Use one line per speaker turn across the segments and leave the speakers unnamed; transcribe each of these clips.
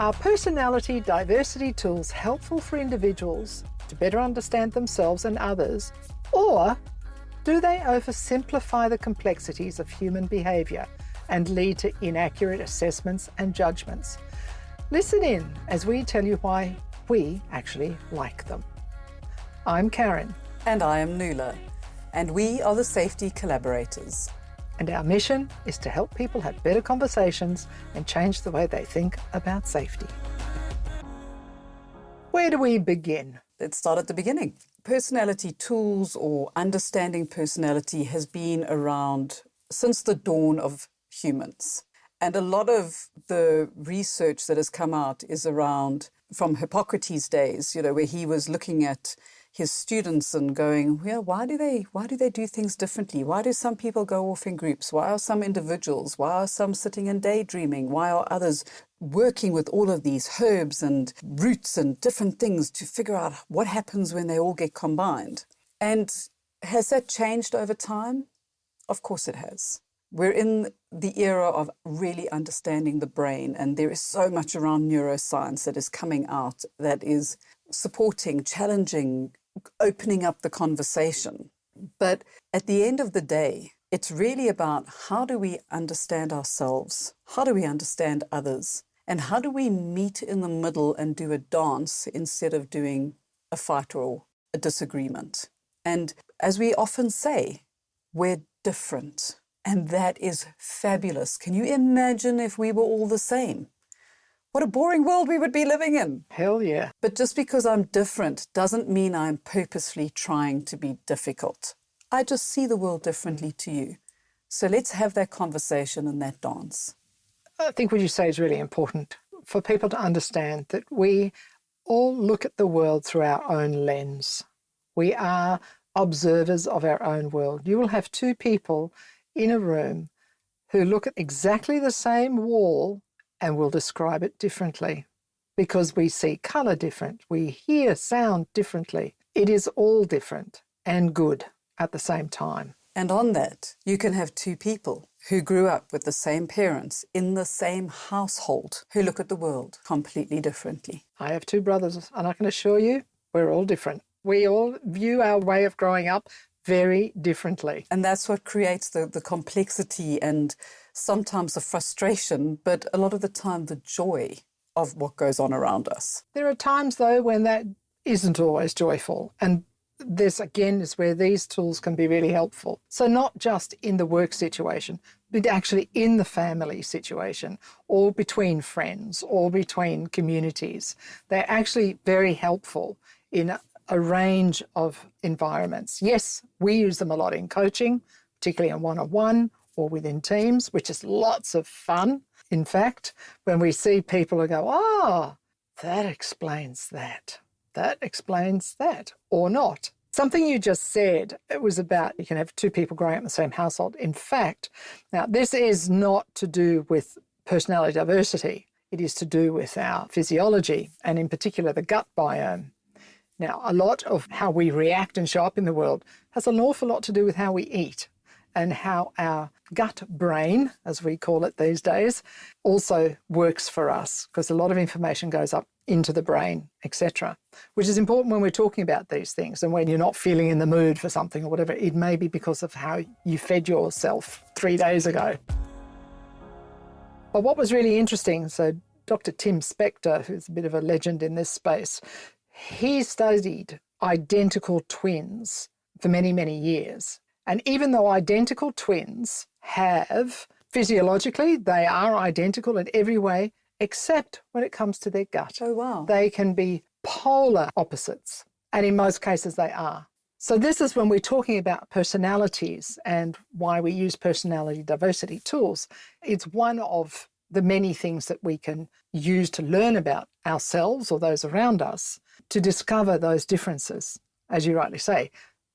Are personality diversity tools helpful for individuals to better understand themselves and others, or do they oversimplify the complexities of human behaviour and lead to inaccurate assessments and judgments? Listen in as we tell you why we actually like them. I'm Karen.
And I am Nuala. And we are the Safety Collaborators.
And our mission is to help people have better conversations and change the way they think about safety. Where do we begin?
Let's start at the beginning. Personality tools or understanding personality has been around since the dawn of humans. And a lot of the research that has come out is around from Hippocrates' days, where he was looking at his students and going, well, why do they do things differently? Why do some people go off in groups? Why are some individuals? Why are some sitting and daydreaming? Why are others working with all of these herbs and roots and different things to figure out what happens when they all get combined? And has that changed over time? Of course it has. We're in the era of really understanding the brain, and there is so much around neuroscience that is coming out that is supporting, challenging, opening up the conversation. But at the end of the day, it's really about how do we understand ourselves? How do we understand others? And how do we meet in the middle and do a dance instead of doing a fight or a disagreement? And as we often say, we're different. And that is fabulous. Can you imagine if we were all the same? What a boring world we would be living in.
Hell yeah.
But just because I'm different doesn't mean I'm purposely trying to be difficult. I just see the world differently to you. So let's have that conversation and that dance.
I think what you say is really important for people to understand that we all look at the world through our own lens. We are observers of our own world. You will have two people in a room who look at exactly the same wall and will describe it differently because we see colour different, we hear sound differently. It is all different and good at the same time.
And on that, you can have two people who grew up with the same parents in the same household who look at the world completely differently.
I have two brothers and I can assure you we're all different. We all view our way of growing up very differently.
And that's what creates the complexity and sometimes the frustration, but a lot of the time the joy of what goes on around us.
There are times, though, when that isn't always joyful. And this, again, is where these tools can be really helpful. So not just in the work situation, but actually in the family situation or between friends or between communities. They're actually very helpful in a range of environments. Yes, we use them a lot in coaching, particularly in one-on-one or within teams, which is lots of fun. In fact, when we see people who go, oh, that explains that. That explains that, or not. Something you just said, it was about you can have two people growing up in the same household. In fact, now this is not to do with personality diversity. It is to do with our physiology and in particular the gut biome. Now, a lot of how we react and show up in the world has an awful lot to do with how we eat and how our gut brain, as we call it these days, also works for us because a lot of information goes up into the brain, etc., which is important when we're talking about these things and when you're not feeling in the mood for something or whatever. It may be because of how you fed yourself 3 days ago. But what was really interesting, so Dr. Tim Spector, who's a bit of a legend in this space, he studied identical twins for many, many years. And even though identical twins have, physiologically, they are identical in every way, except when it comes to their gut.
Oh, wow.
They can be polar opposites, and in most cases they are. So this is when we're talking about personalities and why we use personality diversity tools. It's one of the many things that we can use to learn about ourselves or those around us to discover those differences. As you rightly say,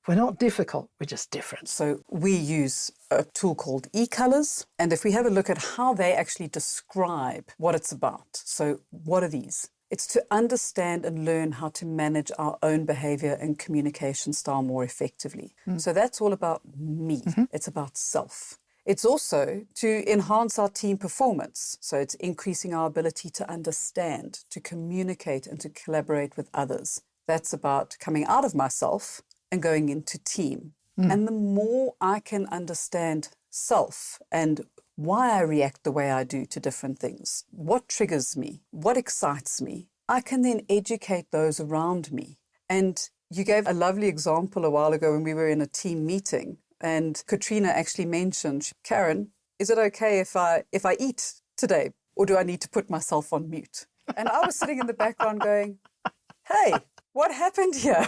we're not difficult, we're just different.
So we use a tool called e-colors, and if we have a look at how they actually describe what it's about. So what are these? It's to understand and learn how to manage our own behavior and communication style more effectively. So that's all about me. It's about self. It's also to enhance our team performance. So it's increasing our ability to understand, to communicate, and to collaborate with others. That's about coming out of myself and going into team. And the more I can understand self and why I react the way I do to different things, what triggers me, what excites me, I can then educate those around me. And you gave a lovely example a while ago when we were in a team meeting, and Katrina actually mentioned, Karen, is it okay if I eat today, or do I need to put myself on mute? And I was sitting in the background going, hey, what happened here?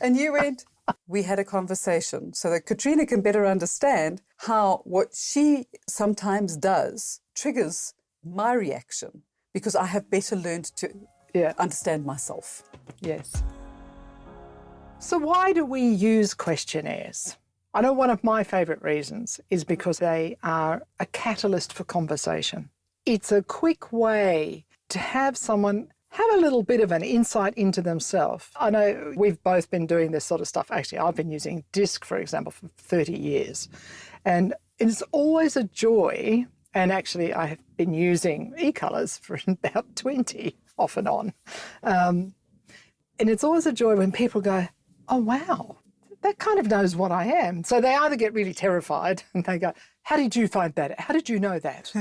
And you went, we had a conversation so that Katrina can better understand how what she sometimes does triggers my reaction, because I have better learned to understand myself.
Yes. So why do we use questionnaires? I know one of my favourite reasons is because they are a catalyst for conversation. It's a quick way to have someone have a little bit of an insight into themselves. I know we've both been doing this sort of stuff. Actually, I've been using DISC, for example, for 30 years. And it's always a joy. And actually, I have been using e-colours for about 20, off and on. And it's always a joy when people go, oh, wow, that kind of knows what I am. So they either get really terrified and they go, how did you find that? How did you know that?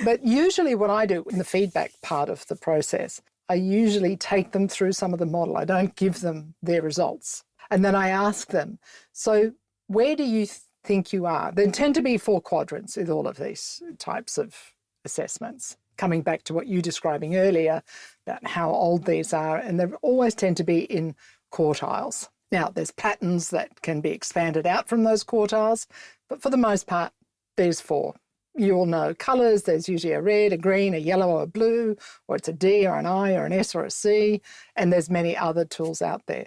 But usually what I do in the feedback part of the process, I usually take them through some of the model. I don't give them their results. And then I ask them, so where do you think you are? There tend to be 4 quadrants with all of these types of assessments. Coming back to what you were describing earlier about how old these are, and they always tend to be in quartiles. Now, there's patterns that can be expanded out from those quartiles, but for the most part, there's 4. You all know colours. There's usually a red, a green, a yellow, or a blue, or it's a D or an I or an S or a C, and there's many other tools out there.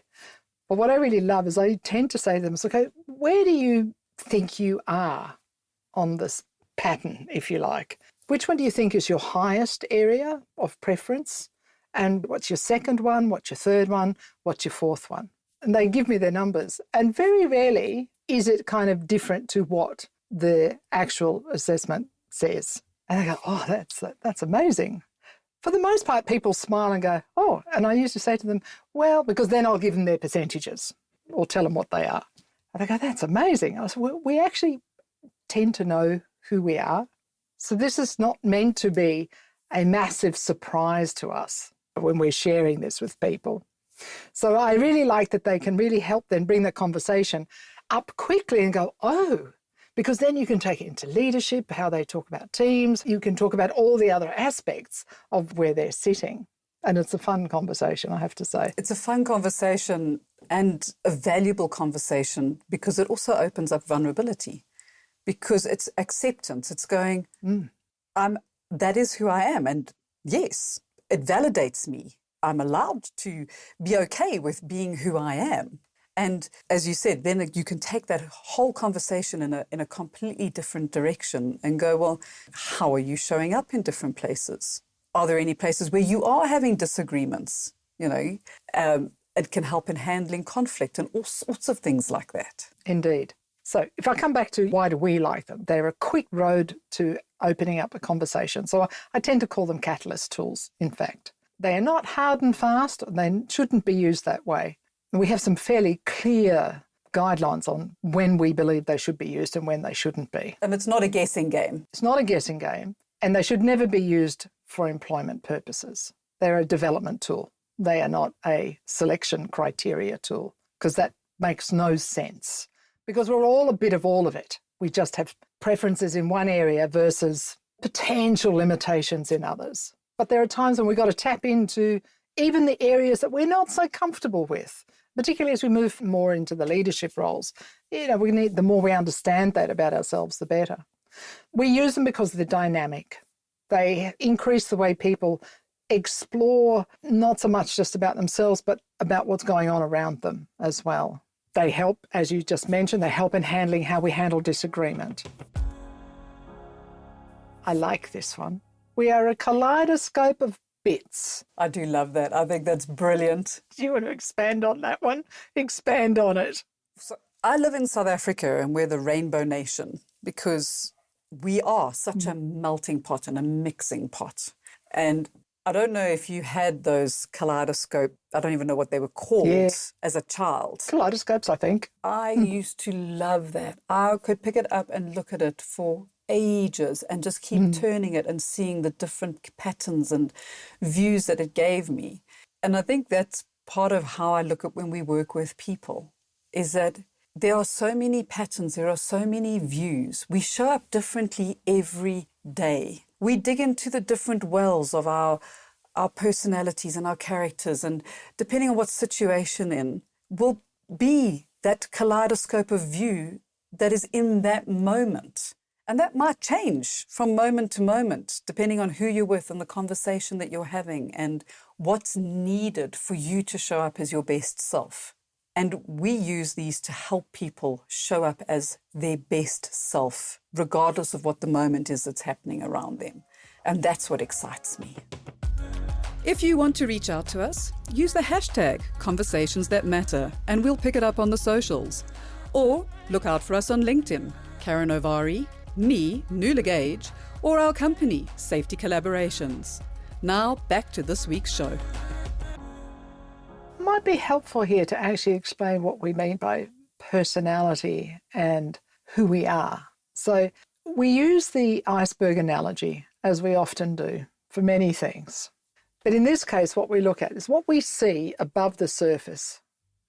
But what I really love is I tend to say to them, okay, where do you think you are on this pattern, if you like? Which one do you think is your highest area of preference? And what's your second one? What's your third one? What's your fourth one? And they give me their numbers. And very rarely is it kind of different to what the actual assessment says. And I go, oh, that's amazing. For the most part, people smile and go, oh, and I used to say to them, well, because then I'll give them their percentages or tell them what they are. And they go, that's amazing. I said, well, we actually tend to know who we are. So this is not meant to be a massive surprise to us when we're sharing this with people. So I really like that they can really help then bring the conversation up quickly and go, oh, because then you can take it into leadership, how they talk about teams. You can talk about all the other aspects of where they're sitting. And it's a fun conversation, I have to say. It's
a fun conversation and a valuable conversation because it also opens up vulnerability, because it's acceptance. It's going, that is who I am. And yes, it validates me. I'm allowed to be okay with being who I am. And as you said, then you can take that whole conversation in a completely different direction and go, well, how are you showing up in different places? Are there any places where you are having disagreements? You know, it can help in handling conflict and all sorts of things like that.
Indeed. So if I come back to why do we like them, they're a quick road to opening up a conversation. So I tend to call them catalyst tools, in fact. They are not hard and fast. They shouldn't be used that way. We have some fairly clear guidelines on when we believe they should be used and when they shouldn't be.
And it's not a guessing game.
It's not a guessing game. And they should never be used for employment purposes. They're a development tool. They are not a selection criteria tool, because that makes no sense. Because we're all a bit of all of it. We just have preferences in one area versus potential limitations in others. But there are times when we've got to tap into even the areas that we're not so comfortable with, particularly as we move more into the leadership roles. You know, the more we understand that about ourselves, the better. We use them because they're dynamic. They increase the way people explore not so much just about themselves, but about what's going on around them as well. They help, as you just mentioned, they help in handling how we handle disagreement. I like this one. We are a kaleidoscope of bits.
I do love that. I think that's brilliant.
Do you want to expand on that one? Expand on it.
So I live in South Africa and we're the rainbow nation because we are such a melting pot and a mixing pot. And I don't know if you had those kaleidoscope, I don't even know what they were called as a child.
Kaleidoscopes, I think.
I used to love that. I could pick it up and look at it for ages and just keep turning it and seeing the different patterns and views that it gave me. And I think that's part of how I look at when we work with people, is that there are so many patterns, there are so many views. We show up differently every day. We dig into the different wells of our personalities and our characters, and depending on what situation in, will be that kaleidoscope of view that is in that moment. And that might change from moment to moment, depending on who you're with and the conversation that you're having and what's needed for you to show up as your best self. And we use these to help people show up as their best self, regardless of what the moment is that's happening around them. And that's what excites me.
If you want to reach out to us, use the hashtag Conversations That Matter, and we'll pick it up on the socials. Or look out for us on LinkedIn, Karen Ovari, me, Nuala Gage, or our company, Safety Collaborations. Now, back to this week's show.
Might be helpful here to actually explain what we mean by personality and who we are. So we use the iceberg analogy, as we often do, for many things. But in this case, what we look at is what we see above the surface.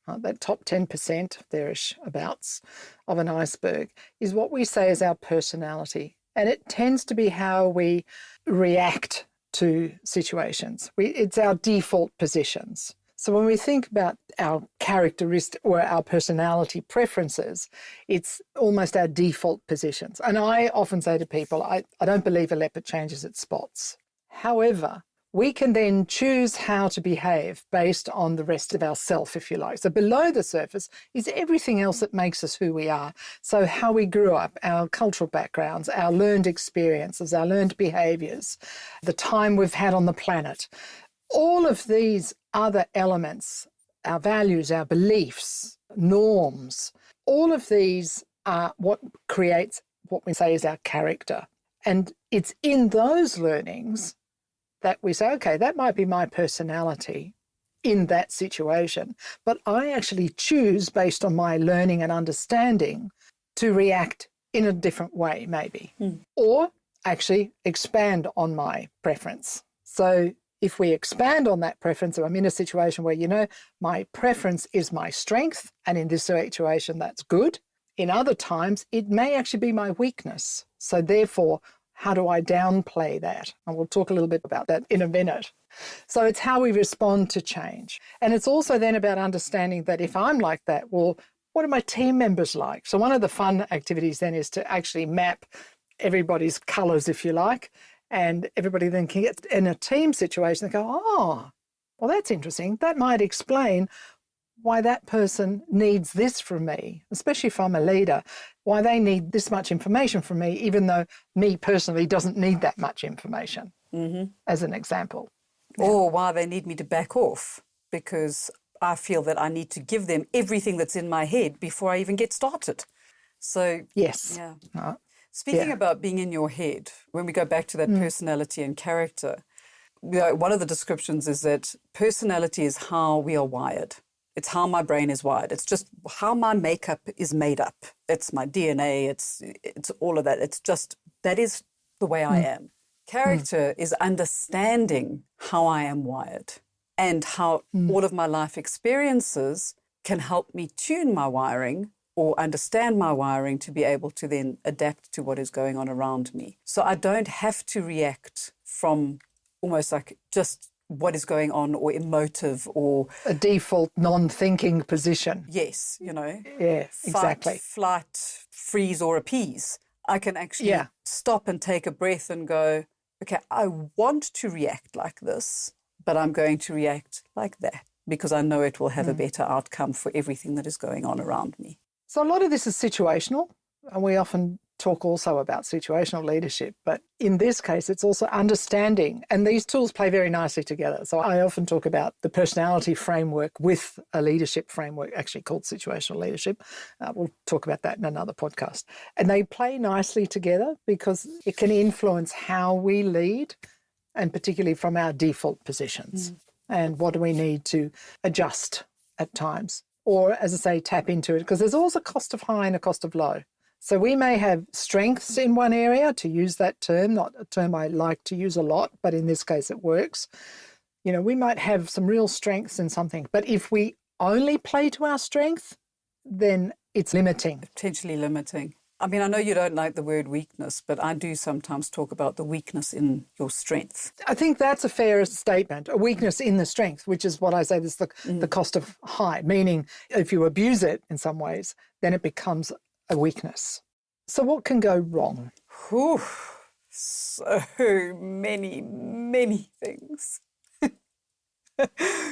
That top 10%, there-ish abouts, of an iceberg is what we say is our personality. And it tends to be how we react to situations. It's our default positions. So when we think about our characteristic or our personality preferences, it's almost our default positions. And I often say to people, I don't believe a leopard changes its spots. However, we can then choose how to behave based on the rest of ourself, if you like. So below the surface is everything else that makes us who we are. So how we grew up, our cultural backgrounds, our learned experiences, our learned behaviours, the time we've had on the planet. All of these other elements, our values, our beliefs, norms, all of these are what creates what we say is our character. And it's in those learnings that we say, okay, that might be my personality in that situation, but I actually choose based on my learning and understanding to react in a different way, maybe, or actually expand on my preference. So if we expand on that preference, or I'm in a situation where, my preference is my strength, and in this situation, that's good. In other times, it may actually be my weakness. So therefore, how do I downplay that? And we'll talk a little bit about that in a minute. So it's how we respond to change. And it's also then about understanding that if I'm like that, well, what are my team members like? So one of the fun activities then is to actually map everybody's colours, if you like, and everybody then can get in a team situation and go, oh, well, that's interesting. That might explain why that person needs this from me, especially if I'm a leader, why they need this much information from me, even though me personally doesn't need that much information, as an example.
Or why they need me to back off, because I feel that I need to give them everything that's in my head before I even get started. So,
yes.
Yeah. Speaking about being in your head, when we go back to that personality and character, one of the descriptions is that personality is how we are wired. It's how my brain is wired. It's just how my makeup is made up. It's my DNA. It's all of that. It's just, that is the way I am. Character is understanding how I am wired and how all of my life experiences can help me tune my wiring or understand my wiring to be able to then adapt to what is going on around me. So I don't have to react from almost like just what is going on or emotive or
a default non-thinking position.
Yes,
Yeah, exactly.
Fight, flight, freeze or appease. I can actually stop and take a breath and go, okay, I want to react like this, but I'm going to react like that because I know it will have a better outcome for everything that is going on around me.
So a lot of this is situational, and we often talk also about situational leadership, but in this case, it's also understanding. And these tools play very nicely together. So I often talk about the personality framework with a leadership framework, actually called situational leadership. We'll talk about that in another podcast. And they play nicely together because it can influence how we lead, and particularly from our default positions. And what do we need to adjust at times? Or, as I say, tap into it, because there's always a cost of high and a cost of low. So we may have strengths in one area, to use that term, not a term I like to use a lot, but in this case it works. You know, we might have some real strengths in something, but if we only play to our strength, then it's limiting.
Potentially limiting. I mean, I know you don't like the word weakness, but I do sometimes talk about the weakness in your strength.
I think that's a fair statement, a weakness in the strength, which is what I say is the cost of high, meaning if you abuse it in some ways, then it becomes a weakness. So what can go wrong?
Whew, so many things.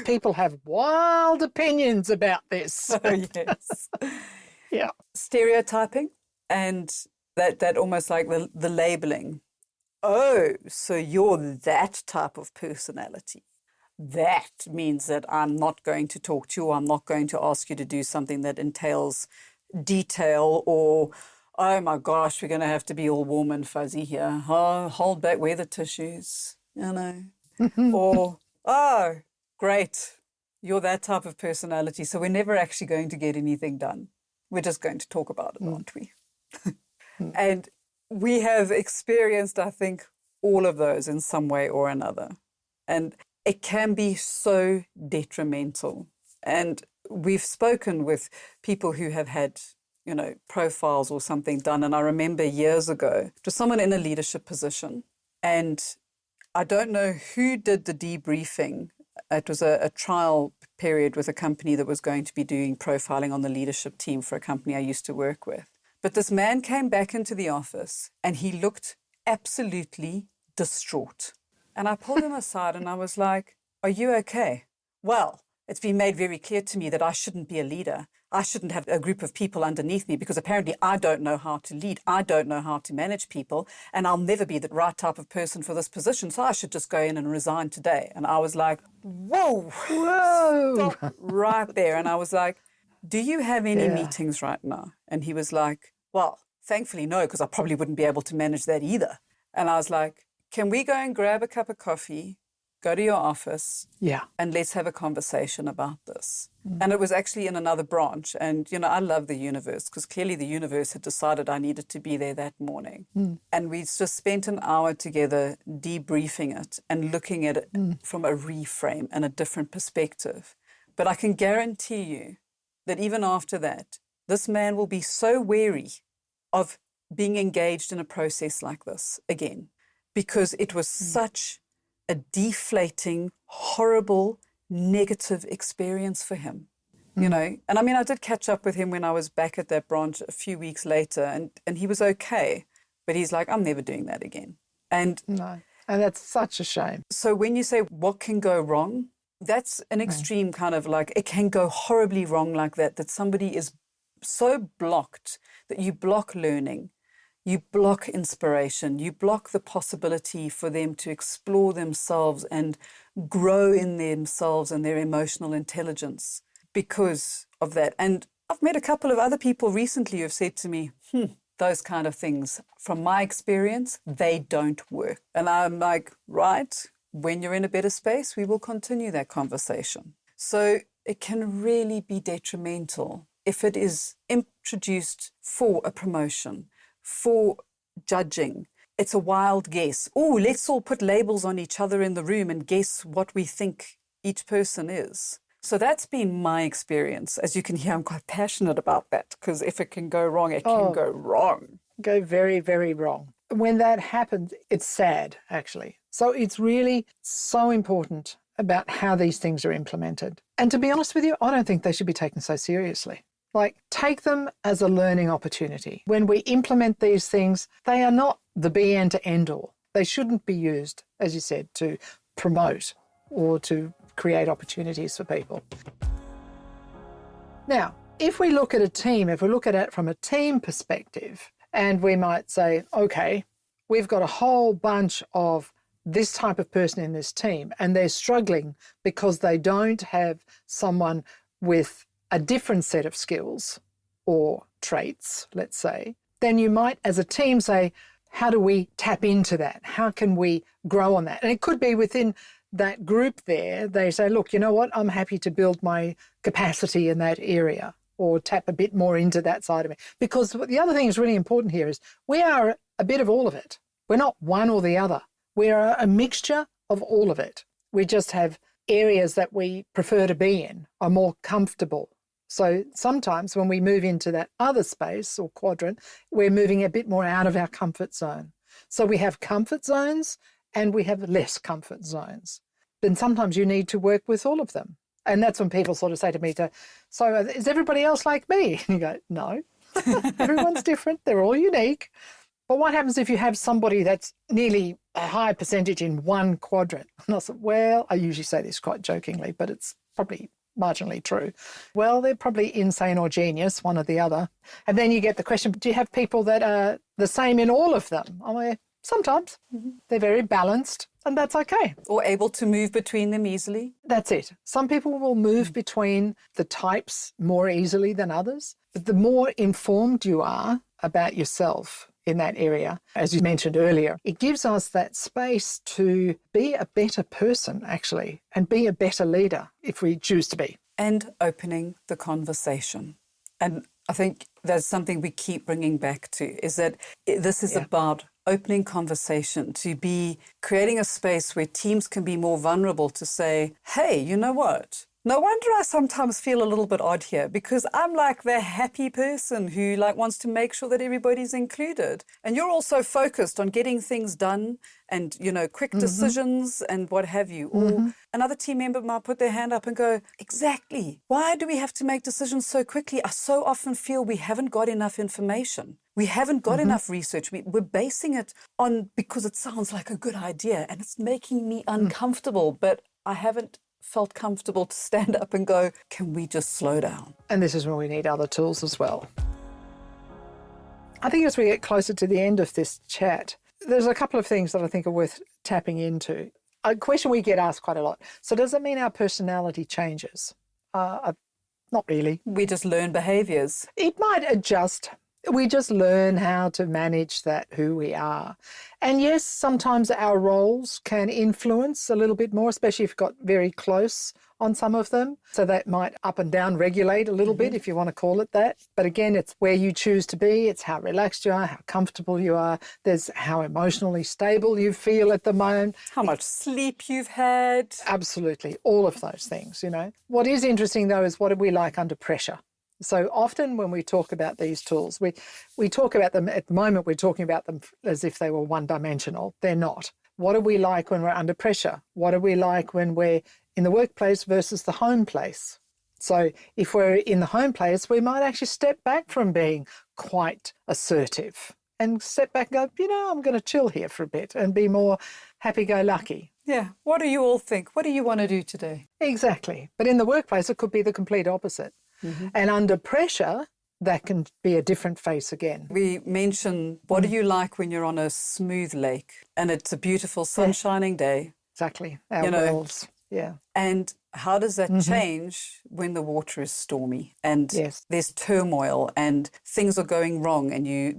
People have wild opinions about this.
Oh, yes.
Yeah.
Stereotyping and that almost like the labeling. Oh, so you're that type of personality. That means that I'm not going to talk to you, or I'm not going to ask you to do something that entails detail, or, oh my gosh, we're going to have to be all warm and fuzzy here. Oh, hold back, wear the tissues, you know. Or, oh, great, you're that type of personality, so we're never actually going to get anything done. We're just going to talk about it, aren't we? And we have experienced, I think, all of those in some way or another. And it can be so detrimental. And we've spoken with people who have had, you know, profiles or something done. And I remember years ago, it was someone in a leadership position. And I don't know who did the debriefing. It was a trial period with a company that was going to be doing profiling on the leadership team for a company I used to work with. But this man came back into the office and he looked absolutely distraught. And I pulled him aside and I was like, are you okay? Well, it's been made very clear to me that I shouldn't be a leader. I shouldn't have a group of people underneath me because apparently I don't know how to lead. I don't know how to manage people, and I'll never be the right type of person for this position. So I should just go in and resign today. And I was like, whoa, stop right there. And I was like, do you have any meetings right now? And he was like, well, thankfully no, because I probably wouldn't be able to manage that either. And I was like, can we go and grab a cup of coffee, go to your office, and let's have a conversation about this? And it was actually in another branch. And, you know, I love the universe because clearly the universe had decided I needed to be there that morning. And we just spent an hour together debriefing it and looking at it from a reframe and a different perspective. But I can guarantee you that even after that, this man will be so wary of being engaged in a process like this again, because it was such a deflating, horrible, negative experience for him, you know. And I mean, I did catch up with him when I was back at that branch a few weeks later, and he was okay, but he's like, I'm never doing that again. And
that's such a shame.
So when you say what can go wrong, that's an extreme kind of like, it can go horribly wrong like that somebody is so blocked that you block learning, you block inspiration, you block the possibility for them to explore themselves and grow in themselves and their emotional intelligence because of that. And I've met a couple of other people recently who have said to me, those kind of things, from my experience, they don't work. And I'm like, right, when you're in a better space, we will continue that conversation. So it can really be detrimental if it is introduced for a promotion, for judging. It's a wild guess. Oh, let's all put labels on each other in the room and guess what we think each person is. So that's been my experience. As you can hear, I'm quite passionate about that because if it can go wrong, it can go wrong.
Go very, very wrong. When that happens, it's sad, actually. So it's really so important about how these things are implemented. And to be honest with you, I don't think they should be taken so seriously. Like, take them as a learning opportunity. When we implement these things, they are not the be and to end all. They shouldn't be used, as you said, to promote or to create opportunities for people. Now, if we look at a team, if we look at it from a team perspective, And we might say, okay, we've got a whole bunch of this type of person in this team, and they're struggling because they don't have someone with a different set of skills or traits, let's say. Then you might, as a team, say, how do we tap into that? How can we grow on that? And it could be within that group there, they say, look, you know what, I'm happy to build my capacity in that area or tap a bit more into that side of me. Because the other thing that's really important here is we are a bit of all of it. We're not one or the other. We are a mixture of all of it. We just have areas that we prefer to be in, are more comfortable. So sometimes when we move into that other space or quadrant, we're moving a bit more out of our comfort zone. So we have comfort zones and we have less comfort zones. Then sometimes you need to work with all of them. And that's when people sort of say to me, so is everybody else like me? And you go, no, everyone's different. They're all unique. But what happens if you have somebody that's nearly a high percentage in one quadrant? And I said, well, I usually say this quite jokingly, but it's probably marginally true. Well, they're probably insane or genius, one or the other. And then you get the question, do you have people that are the same in all of them? I'm like, sometimes. They're very balanced, and that's okay.
Or able to move between them easily?
That's it. Some people will move between the types more easily than others. But the more informed you are about yourself in that area, as you mentioned earlier, it gives us that space to be a better person, actually, and be a better leader if we choose to be.
And opening the conversation. And I think that's something we keep bringing back to, is that this is about opening conversation, to be creating a space where teams can be more vulnerable to say, hey, you know what? No wonder I sometimes feel a little bit odd here, because I'm like the happy person who wants to make sure that everybody's included. And you're also focused on getting things done and, quick decisions and what have you. Or another team member might put their hand up and go, exactly. Why do we have to make decisions so quickly? I so often feel we haven't got enough information. We haven't got enough research. We're basing it on because it sounds like a good idea and it's making me uncomfortable, but I haven't felt comfortable to stand up and go, can we just slow down?
And this is where we need other tools as well. I think as we get closer to the end of this chat, there's a couple of things that I think are worth tapping into. A question we get asked quite a lot. So does that mean our personality changes? Not really.
We just learn behaviours.
It might adjust. We just learn how to manage that, who we are. And yes, sometimes our roles can influence a little bit more, especially if you've got very close on some of them. So that might up and down regulate a little bit, if you want to call it that. But again, it's where you choose to be. It's how relaxed you are, how comfortable you are. There's how emotionally stable you feel at the moment.
How much sleep you've had.
Absolutely. All of those things, What is interesting, though, is what do we like under pressure? So often when we talk about these tools, we talk about them, at the moment we're talking about them as if they were one-dimensional. They're not. What are we like when we're under pressure? What are we like when we're in the workplace versus the home place? So if we're in the home place, we might actually step back from being quite assertive and step back and go, I'm going to chill here for a bit and be more happy-go-lucky.
Yeah. What do you all think? What do you want to do today?
Exactly. But in the workplace, it could be the complete opposite. And under pressure, that can be a different face again.
We mentioned, what do you like when you're on a smooth lake and it's a beautiful sun-shining day?
Exactly. Our worlds. Yeah.
And how does that change when the water is stormy and there's turmoil and things are going wrong and you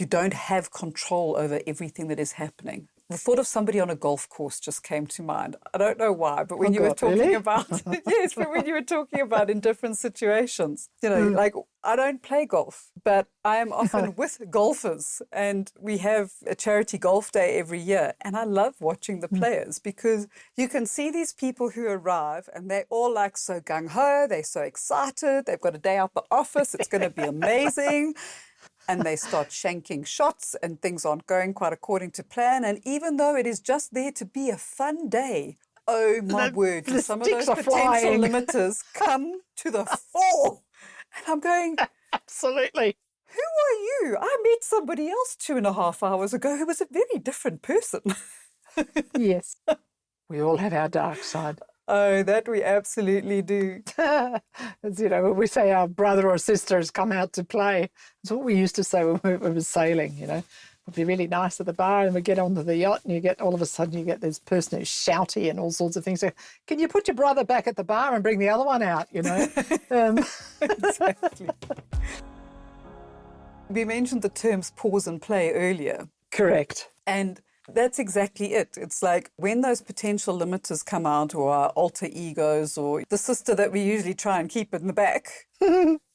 don't have control over everything that is happening? The thought of somebody on a golf course just came to mind. I don't know why, but when you were talking about, yes, but when you were talking about in different situations, I don't play golf, but I am often with golfers and we have a charity golf day every year. And I love watching the players because you can see these people who arrive and they're all so gung-ho, they're so excited, they've got a day out the office, it's going to be amazing. And they start shanking shots and things aren't going quite according to plan. And even though it is just there to be a fun day, oh my word, some of those potential limiters come to the fore. And I'm going,
absolutely.
Who are you? I met somebody else 2.5 hours ago who was a very different person.
Yes. We all have our dark side.
Oh, that we absolutely do.
As you know, when we say our brother or sister has come out to play, it's what we used to say when we were sailing, you know. It'd be really nice at the bar and we get onto the yacht and you get all of a sudden you get this person who's shouty and all sorts of things. So, can you put your brother back at the bar and bring the other one out, you know?
Exactly. We mentioned the terms pause and play earlier.
Correct.
And that's exactly it. It's like when those potential limiters come out, or our alter egos, or the sister that we usually try and keep in the back.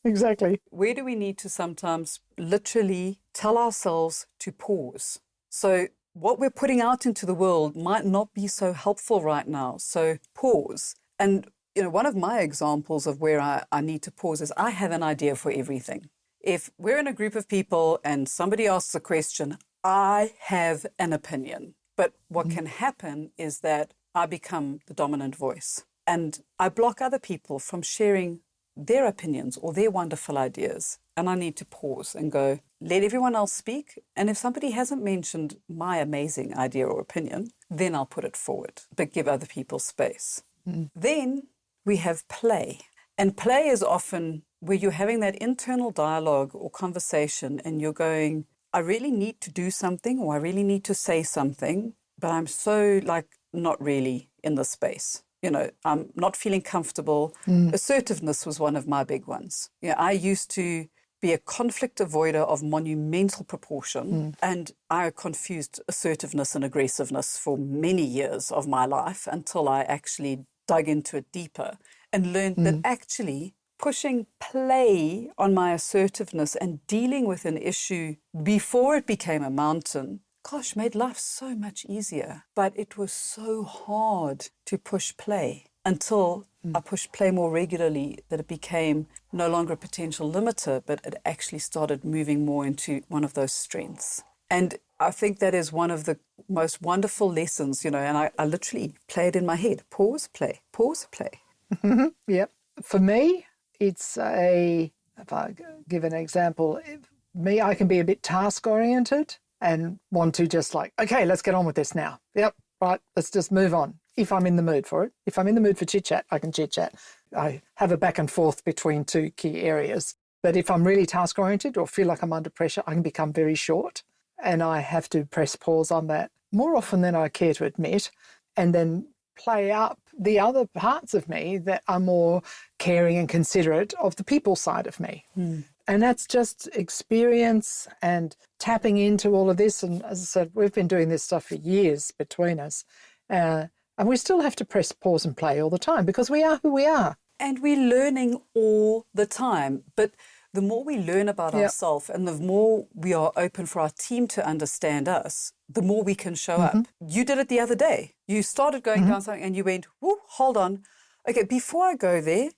Exactly.
Where do we need to sometimes literally tell ourselves to pause? So what we're putting out into the world might not be so helpful right now. So pause. And, you know, one of my examples of where I need to pause is I have an idea for everything. If we're in a group of people and somebody asks a question, I have an opinion. But what can happen is that I become the dominant voice and I block other people from sharing their opinions or their wonderful ideas. And I need to pause and go, let everyone else speak. And if somebody hasn't mentioned my amazing idea or opinion, then I'll put it forward, but give other people space. Then we have play. And play is often where you're having that internal dialogue or conversation and you're going, I really need to do something or I really need to say something, but I'm so not really in the space. You know, I'm not feeling comfortable. Assertiveness was one of my big ones. You know, I used to be a conflict avoider of monumental proportion, and I confused assertiveness and aggressiveness for many years of my life until I actually dug into it deeper and learned that actually pushing play on my assertiveness and dealing with an issue before it became a mountain, gosh, made life so much easier. But it was so hard to push play until I pushed play more regularly that it became no longer a potential limiter, but it actually started moving more into one of those strengths. And I think that is one of the most wonderful lessons, you know, and I literally play it in my head. Pause, play, pause, play.
Yep. For me, it's if I give an example, I can be a bit task-oriented and want to just okay, let's get on with this now. Yep, right, let's just move on. If I'm in the mood for it. If I'm in the mood for chit-chat, I can chit-chat. I have a back and forth between two key areas. But if I'm really task-oriented or feel like I'm under pressure, I can become very short. And I have to press pause on that more often than I care to admit, and then play up the other parts of me that are more caring and considerate of the people side of me. And that's just experience and tapping into all of this. And as I said, we've been doing this stuff for years between us. And we still have to press pause and play all the time because we are who we are.
And we're learning all the time. But the more we learn about ourselves and the more we are open for our team to understand us, the more we can show up. You did it the other day. You started going down something and you went, whoa, hold on. Okay, before I go there,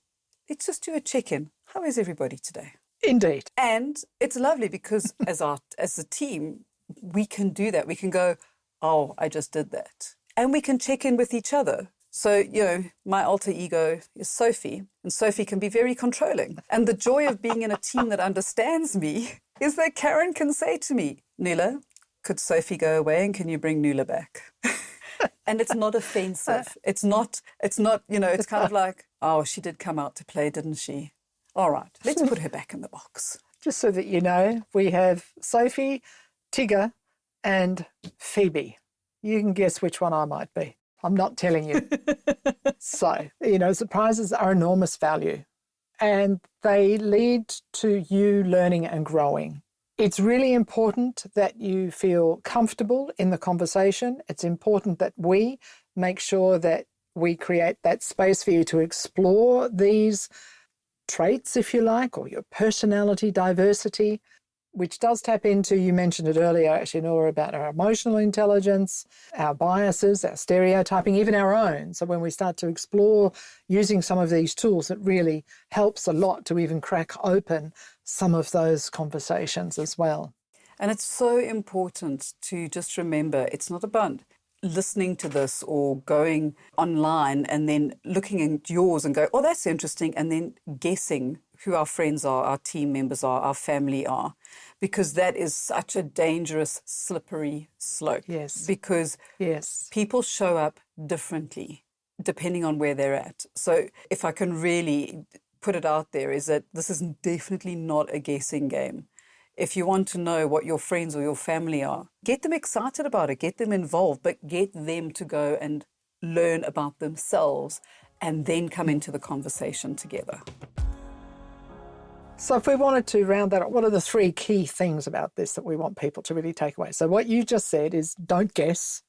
let's just do a check-in. How is everybody today?
Indeed.
And it's lovely because as a team, we can do that. We can go, oh, I just did that. And we can check in with each other. So, you know, my alter ego is Sophie, and Sophie can be very controlling. And the joy of being in a team that understands me is that Karen can say to me, Nuala, could Sophie go away and can you bring Nuala back? And it's not offensive. It's not, you know, it's kind of like, oh, she did come out to play, didn't she? All right, let's put her back in the box.
Just so that you know, we have Sophie, Tigger, and Phoebe. You can guess which one I might be. I'm not telling you. So, you know, surprises are enormous value and they lead to you learning and growing. It's really important that you feel comfortable in the conversation. It's important that we make sure that we create that space for you to explore these traits, if you like, or your personality diversity, which does tap into, you mentioned it earlier, actually, Nora, about our emotional intelligence, our biases, our stereotyping, even our own. So when we start to explore using some of these tools, it really helps a lot to even crack open some of those conversations as well.
And it's so important to just remember, it's not about listening to this or going online and then looking at yours and go, oh, that's interesting, and then guessing who our friends are, our team members are, our family are, because that is such a dangerous, slippery slope.
Yes.
Because
yes,
people show up differently. depending on where they're at. So if I can really put it out there, is that this is definitely not a guessing game. If you want to know what your friends or your family are, get them excited about it, get them involved, but get them to go and learn about themselves and then come into the conversation together.
So if we wanted to round that up, what are the 3 key things about this that we want people to really take away? So what you just said is don't guess.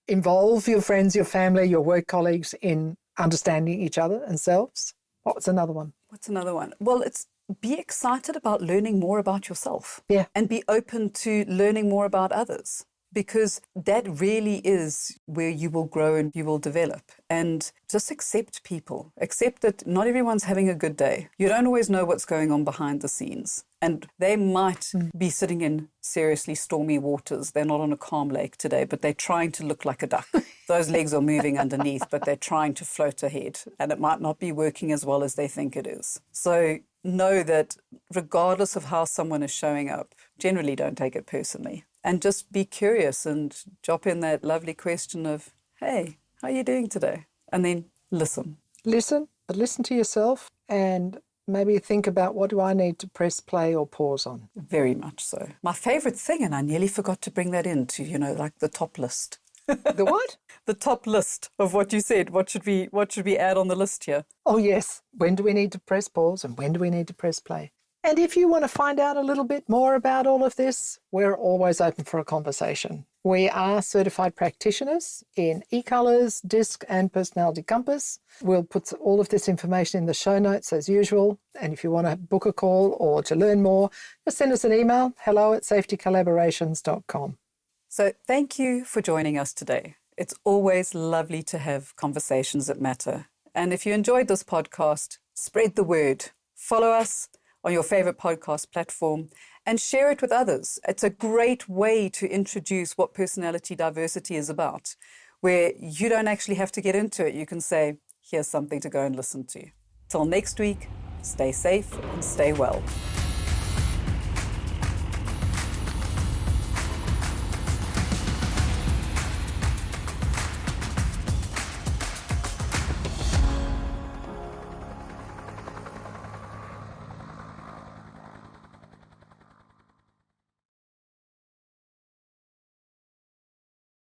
Involve your friends, your family, your work colleagues in understanding each other and selves. What's another one?
What's another one? Well, it's be excited about learning more about yourself.
Yeah.
And be open to learning more about others, because that really is where you will grow and you will develop. And just accept people. Accept that not everyone's having a good day. You don't always know what's going on behind the scenes. And they might be sitting in seriously stormy waters. They're not on a calm lake today, but they're trying to look like a duck. Those legs are moving underneath, but they're trying to float ahead. And it might not be working as well as they think it is. So know that regardless of how someone is showing up, generally don't take it personally. And just be curious and drop in that lovely question of, hey, how are you doing today? And then listen.
Listen, but listen to yourself and maybe think about, what do I need to press play or pause on?
Very much so. My favourite thing, and I nearly forgot to bring that into, like the top list.
The what?
The top list of what you said. What should we add on the list here?
Oh, yes. When do we need to press pause and when do we need to press play? And if you want to find out a little bit more about all of this, we're always open for a conversation. We are certified practitioners in e-colours, DISC and Personality Compass. We'll put all of this information in the show notes as usual. And if you want to book a call or to learn more, just send us an email, hello@safetycollaborations.com.
So thank you for joining us today. It's always lovely to have conversations that matter. And if you enjoyed this podcast, spread the word. Follow us on your favorite podcast platform and share it with others. It's a great way to introduce what personality diversity is about, where you don't actually have to get into it. You can say, here's something to go and listen to. Till next week, stay safe and stay well.